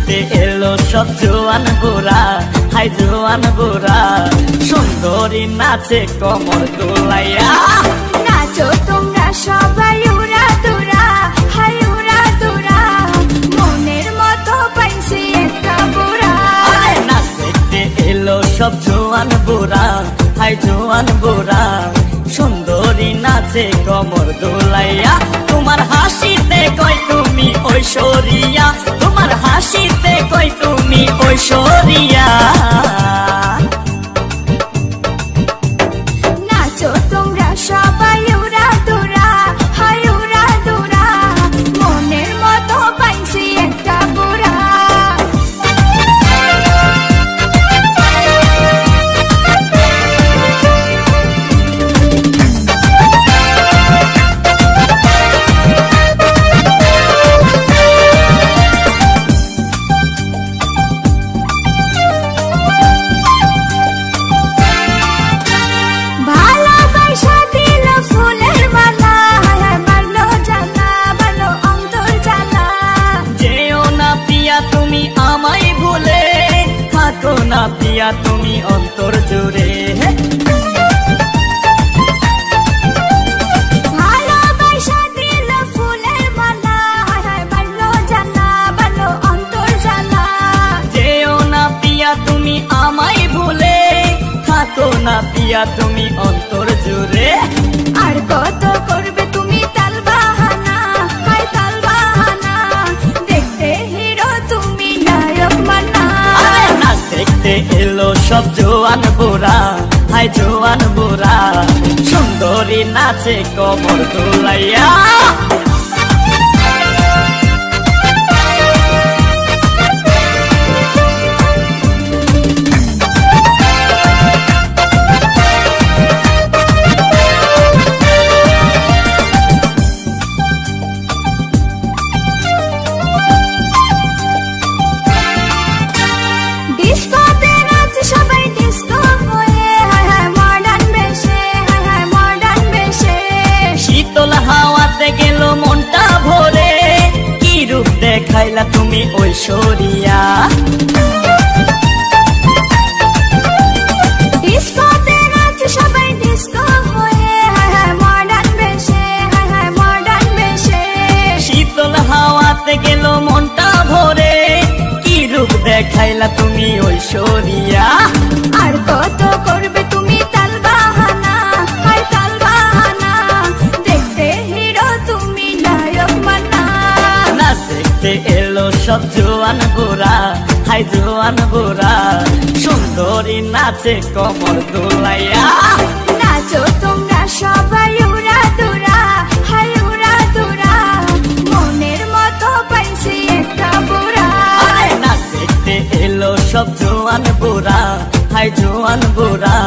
দেখতে এলো সব জোয়ান বুড়া, হাই জোয়ান বুড়া, সুন্দরী নাচে কমর দোলাইয়া। নাচো তোমরা সবাই উড়া দুরা, হাই উড়া দুরা, মনের মতো পাইছি একটা বুড়া। নাচ দেখতে এলো সব জোয়ান বুড়া, হাই জোয়ান বুড়া, সুন্দরী নাচে কমর দোলাইয়া। তোমার হাসিতে কই তুমি ঐশ্বরিয়া, তোমার হাসিতে কই তুমি ঐশ্বরিয়া। নাচো তোমরা সবাই উড়া দুরা, হাই উড়া দুরা, মনের মতো পাইছি একটা বুড়া। না পিয়া তুমি অন্তর জুড়ে, ভালোবাসা দিল ফুলের মালা, বাড়লো জানা বাড়লো অন্তর জ্বালা। যেও না পিয়া তুমি আমায় ভুলে, থাকো না পিয়া তুমি অন্তর জুড়ে। আর কত করবে তুমি তাল বাহানা, হাই তাল বাহানা, দেখতে হিরো তুমি নায়ক মানা। নাচ দেখতে এলো সব জোয়ান বুড়া, হাই জোয়ান বুড়া, সুন্দরী নাচে কমর দোলাইয়া। ডিস্কোতে নাচে সবাই ডিস্কো হয়ে, হায় হায় মডার্ন বেশে, হায় হায় মডার্ন বেশে। শীতল হাওয়াতে গেল মনটা ভরে, কি রূপ দেখাইলা তুমি ঐশ্বরিয়া। ডিস্কোতে নাচে সবাই ডিস্কো হয়ে, হায় হায় মডার্ন বেশে, হায় হায় মডার্ন বেশে। শীতল হাওয়াতে গেল মনটা ভরে, কি রূপ দেখাইলা তুমি ঐশ্বরিয়া। আর কত করবে তুমি তাল বাহানা, হাই তাল বাহানা, দেখতে হিরো তুমি নায়ক মানা। নাচ দেখতে এলো সব জোয়ান বুড়া, হাই জোয়ান বুড়া, সুন্দরী নাচে কমর দোলাইয়া। নাচো তোমরা সবাই উড়া দুরা, হাই উড়া দুরা, মনের মতো পাইছি একটা বুড়া। নাচ দেখতে এলো সব জোয়ান বুড়া, হাই জোয়ান বুড়া,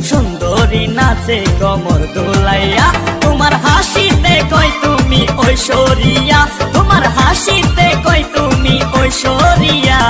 সুন্দরী নাচে কমর দোলাইয়া। তোমার হাসিতে কই তুমি ঐশ্বরিয়া, তোমার হাসিতে কই তুমি ঐশ্বরিয়া।